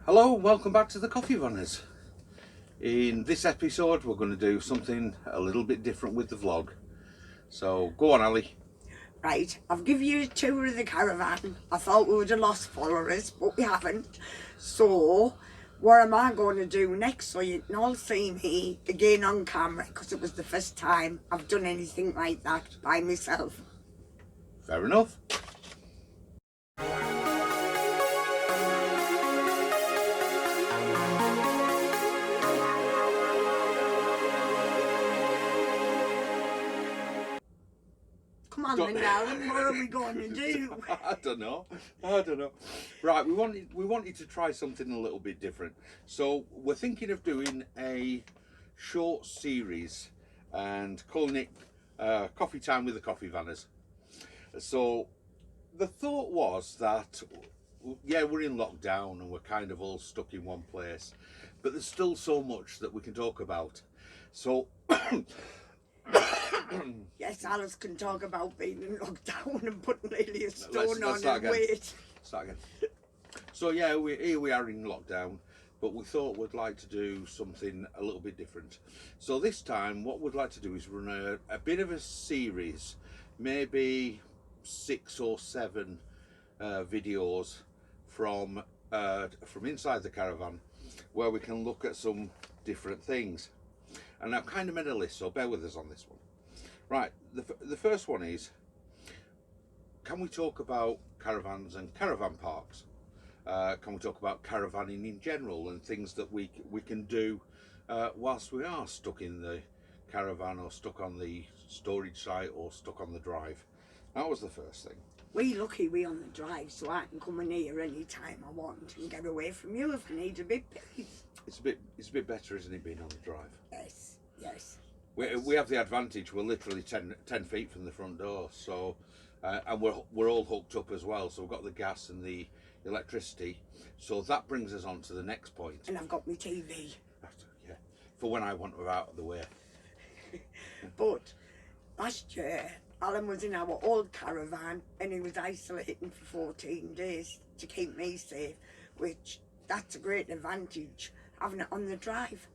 Hello and welcome back to the Coffeevaners. In this episode we're going to do something a little bit different with the vlog. So go on, Ali. Right, I've given you a tour of the caravan. I thought we would have lost followers, but we haven't. So, what am I going to do next? So you can all see me again on camera, because it was the first time I've done anything like that by myself. Fair enough. Come on then, darling, what are we going to do? I don't know. Right, we wanted to try something a little bit different. So we're thinking of doing a short series and calling it Coffee Time with the Coffeevaners. So the thought was that, yeah, we're in lockdown and we're kind of all stuck in one place, but there's still so much that we can talk about. So Yes, Alice can talk about being in lockdown and putting nearly a stone let's on her weight. Start again. So yeah, here we are in lockdown, but we thought we'd like to do something a little bit different. So this time what we'd like to do is run a bit of a series, maybe 6 or 7 videos from inside the caravan, where we can look at some different things. And I've kind of made a list, so bear with us on this one. Right, the first one is, can we talk about caravans and caravan parks? Can we talk about caravanning in general and things that we can do whilst we are stuck in the caravan or stuck on the storage site or stuck on the drive? That was the first thing. We're lucky we're on the drive, so I can come in here any time I want and get away from you if I need a bit of peace. It's a bit better, isn't it, being on the drive? Yes. We have the advantage, we're literally 10 feet from the front door, so and we're all hooked up as well, so we've got the gas and the electricity, so that brings us on to the next point. And I've got my TV. Yeah, for when I want her out of the way. But last year Alan was in our old caravan and he was isolating for 14 days to keep me safe, which that's a great advantage, having it on the drive.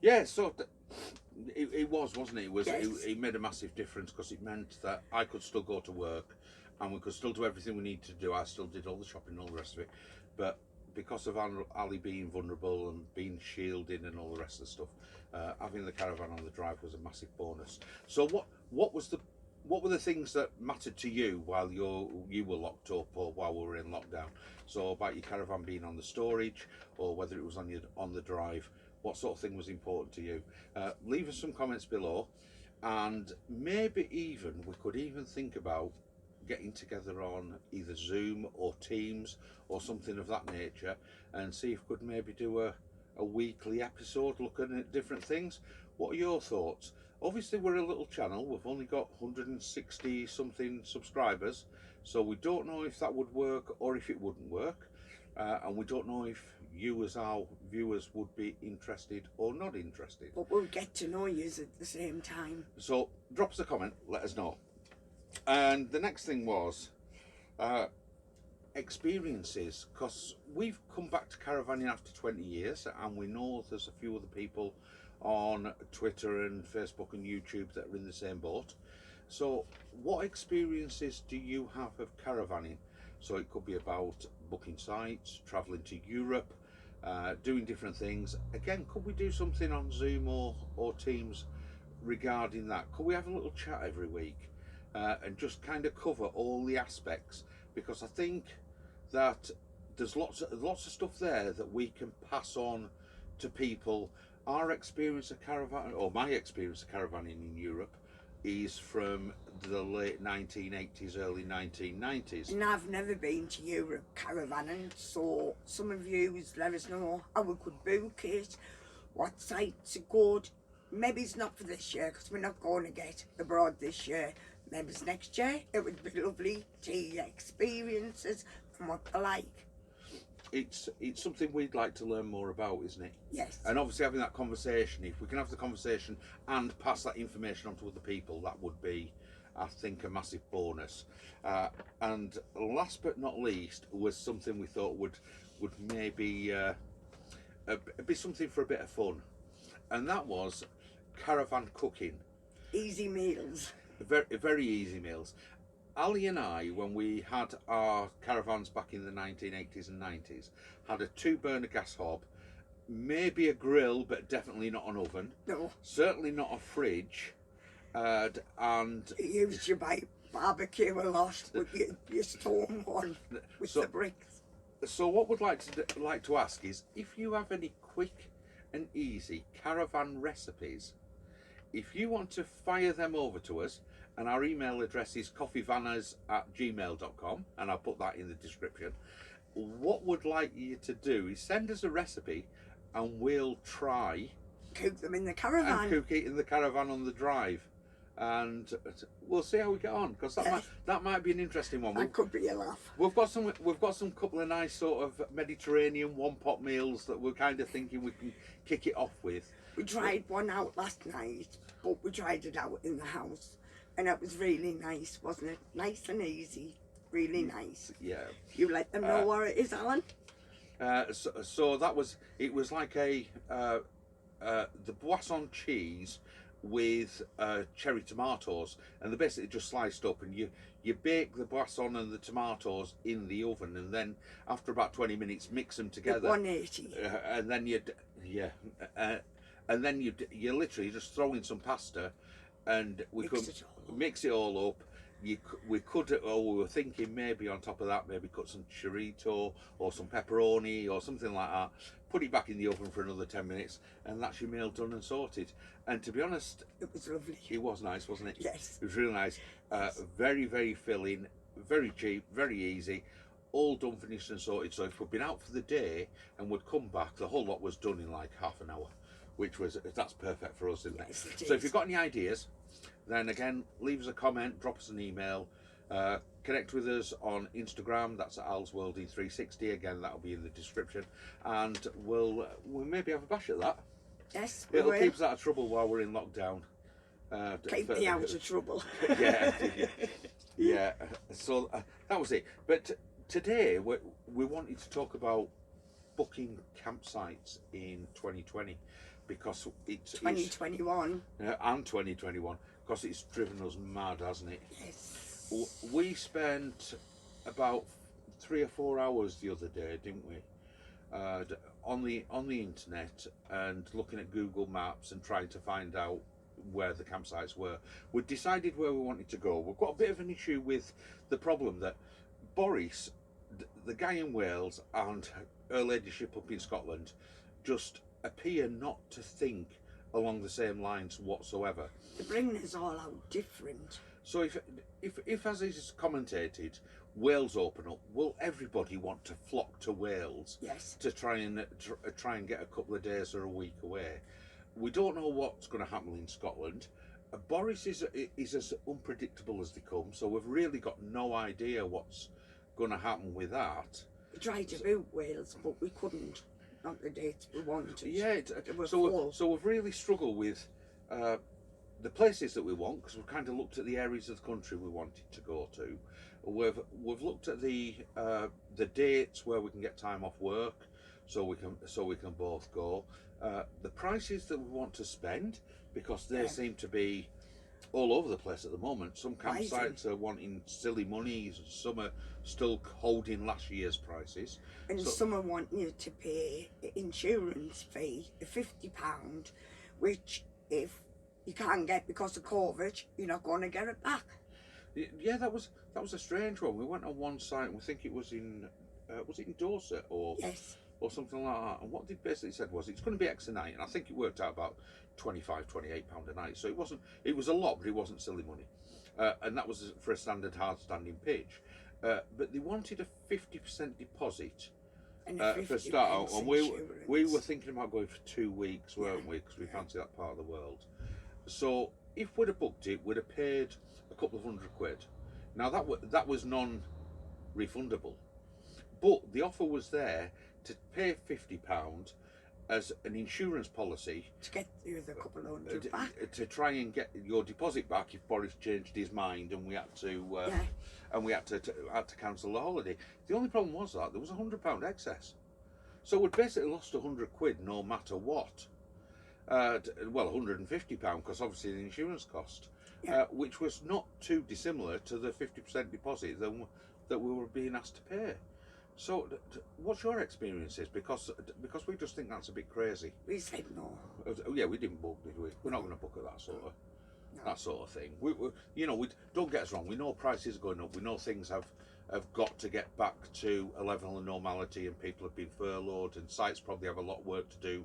Yeah, so it wasn't it? Yes. It made a massive difference, because it meant that I could still go to work and we could still do everything we need to do. I still did all the shopping and all the rest of it, but because of Ali being vulnerable and being shielded and all the rest of the stuff, having the caravan on the drive was a massive bonus. So what were the things that mattered to you while you were locked up or while we were in lockdown? So about your caravan being on the storage, or whether it was on the drive, what sort of thing was important to you? Leave us some comments below, and maybe even we could even think about getting together on either Zoom or Teams or something of that nature, and see if we could maybe do a weekly episode looking at different things. What are your thoughts? Obviously we're a little channel, we've only got 160 something subscribers, so we don't know if that would work or if it wouldn't work, and we don't know if you as our viewers would be interested or not interested. But we'll get to know you at the same time. So drop us a comment, let us know. And the next thing was experiences, because we've come back to caravanning after 20 years and we know there's a few other people on Twitter and Facebook and YouTube that are in the same boat. So what experiences do you have of caravanning? So it could be about booking sites, traveling to Europe, doing different things. Again, could we do something on Zoom or Teams regarding that? Could we have a little chat every week and just kind of cover all the aspects? Because I think that there's lots of stuff there that we can pass on to people. Our experience of caravan, or my experience of caravanning in Europe, is from the late 1980s, early 1990s. And I've never been to Europe caravanning, so some of you let us know how we could book it, what sites are good. Maybe it's not for this year, because we're not going to get abroad this year. Maybe it's next year. It would be lovely to hear experiences and what they like. It's something we'd like to learn more about, isn't it? Yes. And obviously having that conversation, if we can have the conversation and pass that information on to other people, that would be, I think, a massive bonus. And last but not least was something we thought would maybe be something for a bit of fun, and that was caravan cooking. Easy meals. Very easy meals. Ali and I, when we had our caravans back in the 1980s and 90s, had a 2-burner gas hob, maybe a grill, but definitely not an oven. No. Certainly not a fridge, and You used your barbecue a lot with your stone one with the bricks. So what we'd like to ask is if you have any quick and easy caravan recipes, if you want to fire them over to us, and our email address is coffeevaners@gmail.com, and I'll put that in the description. What we'd like you to do is send us a recipe, and we'll try Cook them in the caravan. and cook it in the caravan on the drive, and we'll see how we get on, because that might be an interesting one. That could be a laugh. We've got some couple of nice sort of Mediterranean one-pot meals that we're kind of thinking we can kick it off with. We tried one out last night, but we tried it out in the house, and it was really nice, wasn't it? Nice and easy, really nice. Yeah. You let them know where it is, Alan? So that was, it was like the Boisson cheese with cherry tomatoes, and they're basically just sliced up, and you bake the Boisson and the tomatoes in the oven, and then after about 20 minutes mix them together. 180. And then you literally just throw in some pasta, and we could mix it all up. We were thinking maybe on top of that, maybe cut some chorizo or some pepperoni or something like that, put it back in the oven for another 10 minutes, and that's your meal done and sorted. And to be honest, it was lovely. It was nice, wasn't it? Yes. It was really nice. Very, very filling, very cheap, very easy, all done, finished and sorted. So if we'd been out for the day and we'd come back, the whole lot was done in like half an hour, that's perfect for us, isn't it? Yes, So if you've got any ideas, then again, leave us a comment, drop us an email, connect with us on Instagram. That's at alsworldy360. Again, that'll be in the description, and we'll maybe have a bash at that. Yes, it'll keep us out of trouble while we're in lockdown. Keep me out of trouble. Yeah. So that was it. But today we wanted to talk about booking campsites in 2020, because it's 2021 and 2021, because it's driven us mad, hasn't it? Yes. We spent about 3 or 4 hours the other day, didn't we, on the internet, and looking at Google Maps and trying to find out where the campsites were. We decided where we wanted to go. We've got a bit of an issue with the problem that Boris, the guy in Wales, and Her Ladyship up in Scotland just appear not to think along the same lines whatsoever. They bring us all out different. So if as is commentated, Wales open up, will everybody want to flock to Wales? Yes. To try and get a couple of days or a week away? We don't know what's going to happen in Scotland. Boris is as unpredictable as they come, so we've really got no idea what's going to happen with that. We tried to boot Wales, but we couldn't. Not the dates we wanted. Yeah, so we've really struggled with the places that we want, because we've kind of looked at the areas of the country we wanted to go to. We've looked at the dates where we can get time off work, so we can both go. The prices that we want to spend, because they seem to be all over the place at the moment. Some campsites are wanting silly money, some are still holding last year's prices, and some are wanting you to pay insurance fee of £50, which if you can't get because of COVID, you're not going to get it back. Yeah, that was a strange one. We went on one site, and we think it was in Dorset or something like that, and what they basically said was it's going to be X a night, and I think it worked out about £25-28 a night. So it was a lot, but it wasn't silly money, and that was for a standard hard standing pitch. But they wanted a 50% deposit for a start out, and we were thinking about going for 2 weeks, weren't we? Because we fancy that part of the world. So if we'd have booked it, we'd have paid a couple of £100. Now that was non-refundable, but the offer was there to pay £50 as an insurance policy to get you the couple of hundred back, to try and get your deposit back if Boris changed his mind and we had to cancel the holiday. The only problem was that there was £100 excess. So we'd basically lost £100 no matter what. Well, £150 because obviously the insurance cost, Yeah. which was not too dissimilar to the 50% deposit that we were being asked to pay. So, what's your experiences? Because we just think that's a bit crazy. We said no. Yeah, we didn't book, did we? We're not going to book at that sort of No. that sort of thing. We don't get us wrong. We know prices are going up. We know things have got to get back to a level of normality, and people have been furloughed, and sites probably have a lot of work to do,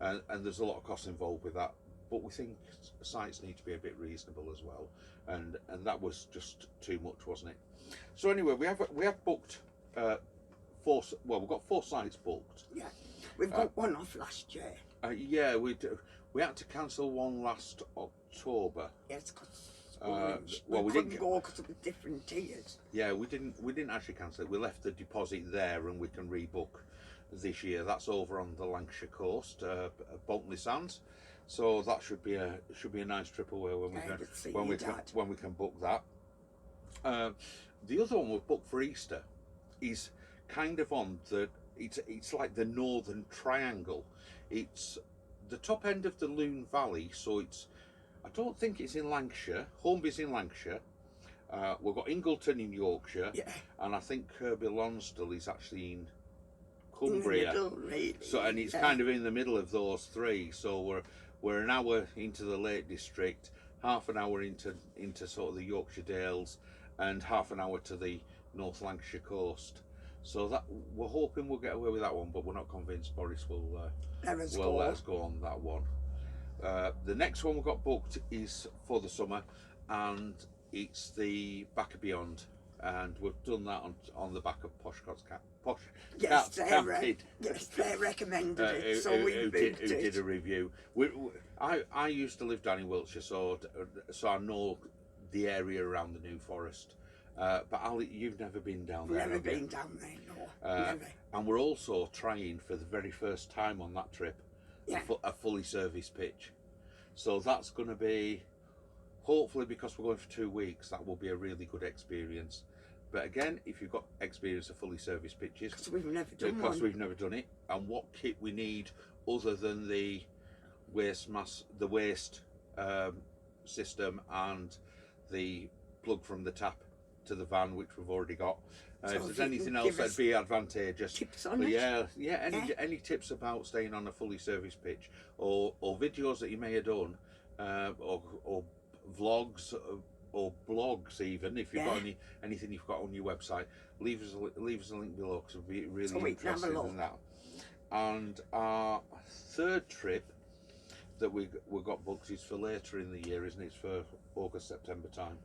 and there's a lot of costs involved with that. But we think sites need to be a bit reasonable as well, and that was just too much, wasn't it? So anyway, we have booked. We've got 4 sites booked. Yeah, we've got one off last year. Yeah, we had to cancel one last October. Yes, because we couldn't didn't go because of the different tiers. Yeah, we didn't actually cancel it. We left the deposit there, and we can rebook this year. That's over on the Lancashire coast, Bontley Sands. So that should be a nice trip away when we can book that. The other one we've booked for Easter is kind of on it's like the northern triangle. It's the top end of the Lune Valley, so I don't think it's in Lancashire. Hornby's in Lancashire. We've got Ingleton in Yorkshire, Yeah. and I think Kirby Lonsdale is actually in Cumbria. In the middle, really. So, and it's kind of in the middle of those 3. So we're an hour into the Lake District, half an hour into sort of the Yorkshire Dales, and half an hour to the North Lancashire coast. So that we're hoping we'll get away with that one, but we're not convinced Boris will let us go on that one. The next one we've got booked is for the summer, and it's the Back of Beyond, and we've done that on the back of Poshcott's Camping. Yes, they recommended it, so we who did a review. I used to live down in Wiltshire, so I know the area around the New Forest. But Ali, you've never been down there. Never been down there, no. Never. And we're also trying for the very first time on that trip a fully serviced pitch. So that's going to be, hopefully, because we're going for 2 weeks, that will be a really good experience. But again, if you've got experience of fully serviced pitches, because we've never done it, and what kit we need other than the waste system and the plug from the tap to the van, which we've already got. So if there's anything else that'd be advantageous, tips on it? Any tips about staying on a fully serviced pitch, or videos that you may have done, or vlogs, or blogs even, if you've got anything you've got on your website, leave us a link below, because we'd be really interested in that. And our 3rd trip that we got booked is for later in the year, isn't it? It's for August, September time.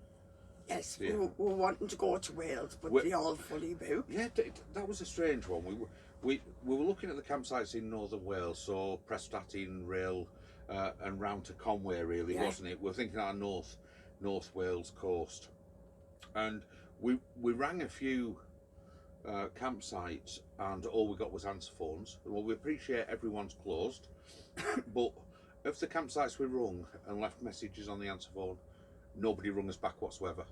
Yes, we're wanting to go to Wales, but they're all fully booked. Yeah, that was a strange one. We were looking at the campsites in northern Wales, so Prestatyn, Rail, and round to Conway, really, wasn't it? We're thinking our North Wales coast, and we rang a few campsites, and all we got was answer phones. Well, we appreciate everyone's closed, but of the campsites we rung and left messages on the answer phone, nobody rung us back whatsoever,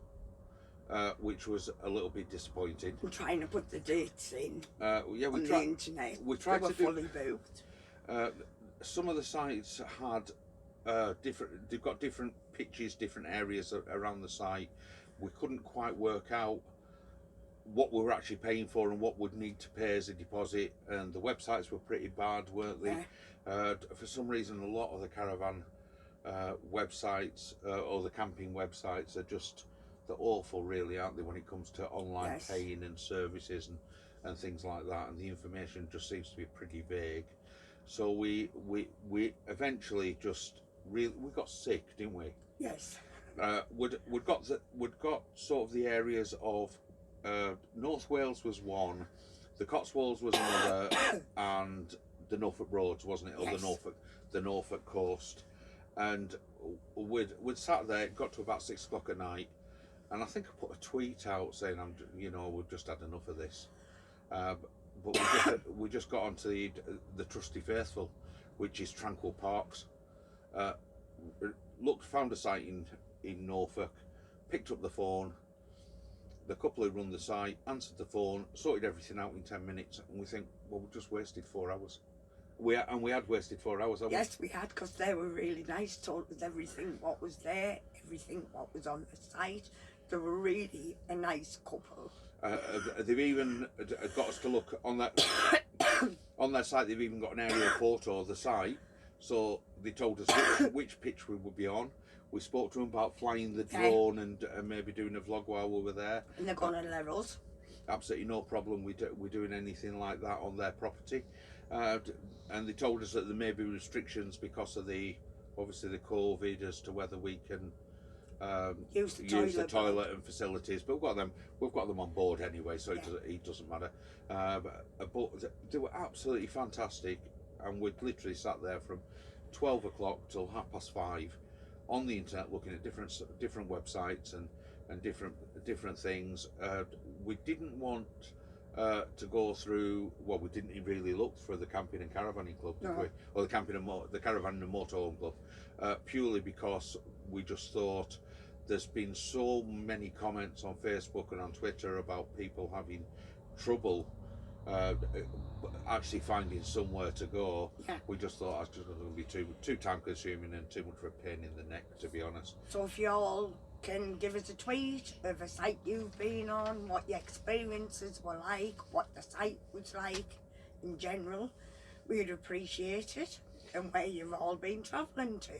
which was a little bit disappointing. We're trying to put the dates in on the internet. We tried to fully booked. Some of the sites had different. They've got different pitches, different areas around the site. We couldn't quite work out what we were actually paying for and what would need to pay as a deposit, and the websites were pretty bad, weren't they? For some reason, a lot of the caravan websites or the camping websites are they're awful, really, aren't they, when it comes to online paying and services and things like that, and the information just seems to be pretty vague. So we eventually we got sick, didn't we? Yes. We'd got sort of the areas of North Wales was one, the Cotswolds was another, and the Norfolk Broads, wasn't it? Or the Norfolk coast. And we'd sat there. It got to about 6 o'clock at night, and I think I put a tweet out saying, we've just had enough of this. But we just got onto the Trusty Faithful, which is Tranquil Parks. Found a site in Norfolk, picked up the phone. The couple who run the site answered the phone, sorted everything out in 10 minutes, and we think, well, we just wasted 4 hours. We had wasted 4 hours, haven't Yes, we had, because they were really nice, told us everything what was there, everything what was on the site. They were really a nice couple. They've even got us to look on that on their site. They've even got an aerial photo of the site, so they told us which pitch we would be on. We spoke to them about flying the drone and maybe doing a vlog while we were there. And they're going to let us. Absolutely no problem. We're doing anything like that on their property, and they told us that there may be restrictions because of obviously the COVID as to whether we can use the toilet and facilities. But we've got them on board anyway, so it doesn't matter. But they were absolutely fantastic, and we'd literally sat there from 12 o'clock till 5:30 on the internet looking at different websites and different things. We didn't want to go through. Well, we didn't really look for the camping and caravanning club, did we? Or the caravan and motorhome club, purely because we just thought there's been so many comments on Facebook and on Twitter about people having trouble actually finding somewhere to go. We just thought that's just going to be too time consuming and too much of a pain in the neck, to be honest. So if you all can give us a tweet of a site you've been on, what your experiences were like, what the site was like in general, we'd appreciate it, and where you've all been travelling to.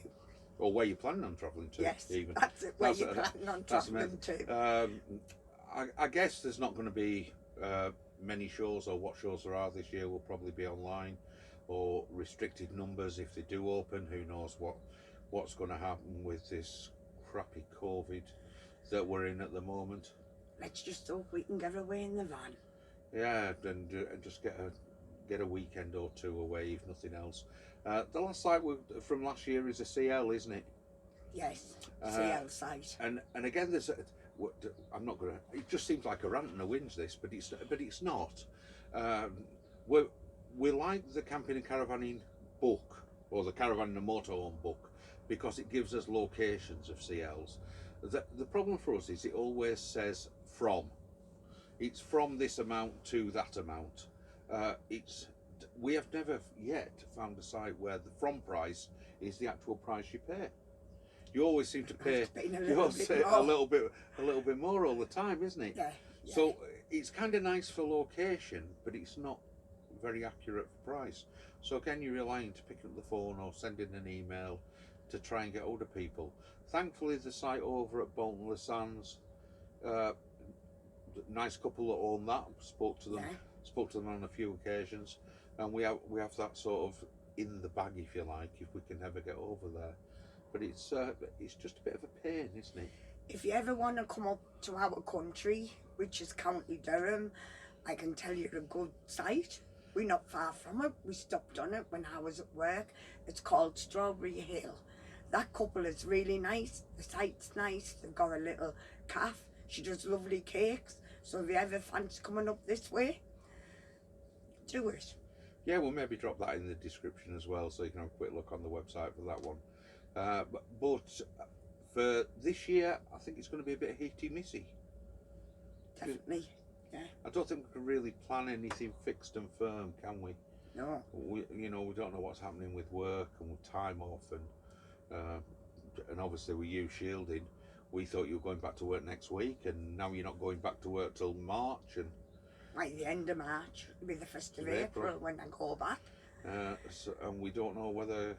Or where you're planning on travelling to. Yes, even. that's it, where you're planning on travelling to. I guess there's not going to be many shows, or what shows there are this year will probably be online or restricted numbers if they do open. Who knows what's going to happen with this crappy COVID that we're in at the moment. Let's just hope we can get away in the van. Yeah, and just get a weekend or two away, if nothing else. The last site from last year is a CL, isn't it? Yes, CL site. And again, I'm not gonna. It just seems like a rant and a whinge, this, but it's not. We like the camping and caravanning book, or the caravan and motorhome book, because it gives us locations of CLs. The problem for us is it always says from. It's from this amount to that amount. We have never yet found a site where the from price is the actual price you pay. You always seem to pay a little bit more all the time, isn't it? Yeah. So it's kind of nice for location, but it's not very accurate for price. So again, you're relying to pick up the phone or sending an email to try and get hold of people. Thankfully, the site over at Bolton Le Sands, nice couple that own that. Spoke to them on a few occasions, and we have that sort of in the bag, if you like, if we can ever get over there. But it's just a bit of a pain, isn't it? If you ever want to come up to our country, which is County Durham, I can tell you a good site. We're not far from it. We stopped on it when I was at work. It's called Strawberry Hill. That couple is really nice. The site's nice. They've got a little calf. She does lovely cakes. So if you ever fancy coming up this way, do it. Yeah, we'll maybe drop that in the description as well, so you can have a quick look on the website for that one. But for this year, I think it's going to be a bit hitty-missy. Definitely, yeah. I don't think we can really plan anything fixed and firm, can we? No. We don't know what's happening with work and with time off, and obviously with you shielding, we thought you were going back to work next week, and now you're not going back to work till March. And by the end of March, it'll be the 1st of April when I go back. And we don't know whether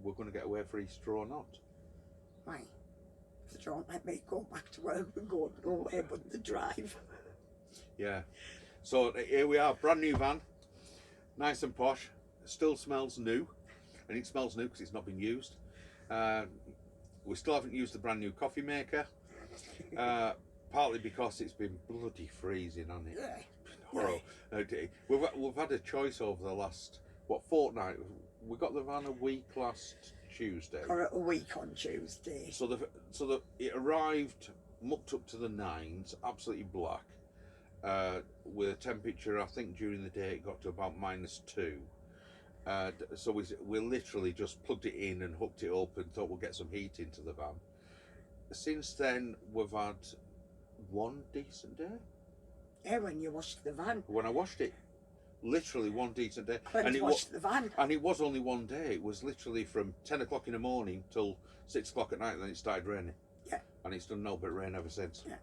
we're going to get away for Easter or not. Right. If they don't let me go back to work, we're going nowhere but the drive. Yeah. So here we are, brand new van, nice and posh, still smells new, and it smells new because it's not been used. We still haven't used the brand new coffee maker, partly because it's been bloody freezing on it. Yeah. Horrible. We've had a choice over the last fortnight. We got the van a week last Tuesday. Or a week on Tuesday. So it arrived mucked up to the nines, absolutely black, with a temperature, I think during the day it got to about -2. So we literally just plugged it in and hooked it up and thought we'll get some heat into the van. Since then, we've had one decent day. Yeah, when you washed the van. When I washed it. Literally one decent day. I went to wash the van. And it was only one day. It was literally from 10 o'clock in the morning till 6 o'clock at night, and then it started raining. Yeah. And it's done no but rain ever since. Yeah.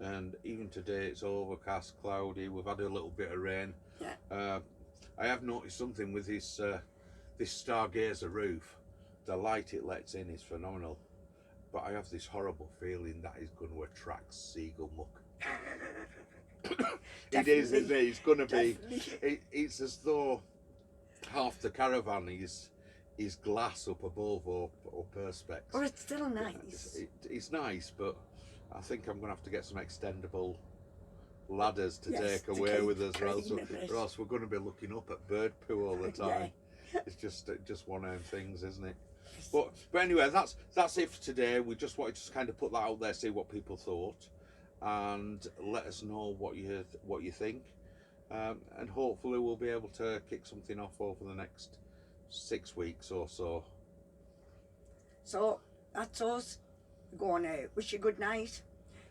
And even today it's overcast, cloudy. We've had a little bit of rain. Yeah. I have noticed something with this Stargazer roof. The light it lets in is phenomenal. But I have this horrible feeling that is going to attract seagull muck. It is, isn't it? It's going to be. It's as though half the caravan is glass up above or perspex. But it's still nice. It's nice, but I think I'm going to have to get some extendable ladders to take away with us, or else we're going to be looking up at bird poo all the time. Yeah. It's just one of them things, isn't it? But anyway, that's it for today. We just wanted to kind of put that out there, see what people thought, and let us know what you think, and hopefully we'll be able to kick something off over the next 6 weeks or so. So that's us. We're going to wish you good night.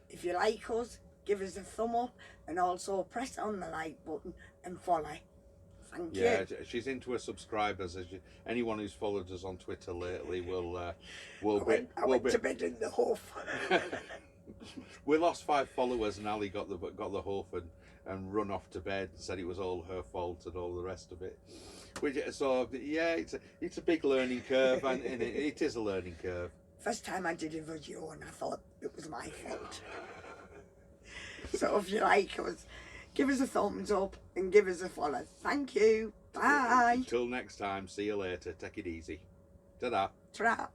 If you like us, give us a thumb up, and also press on the like button and follow. Thank you. Yeah, she's into her subscribers. Anyone who's followed us on Twitter lately will be. I went to bed in the hoof. We lost 5 followers, and Ali got the hoof and run off to bed and said it was all her fault and all the rest of it. So yeah, it's a big learning curve, and it is a learning curve. First time I did a video and I thought it was my fault. So if you like us, give us a thumbs up and give us a follow. Thank you. Bye. Until next time, see you later. Take it easy. Ta-da. Ta-ra.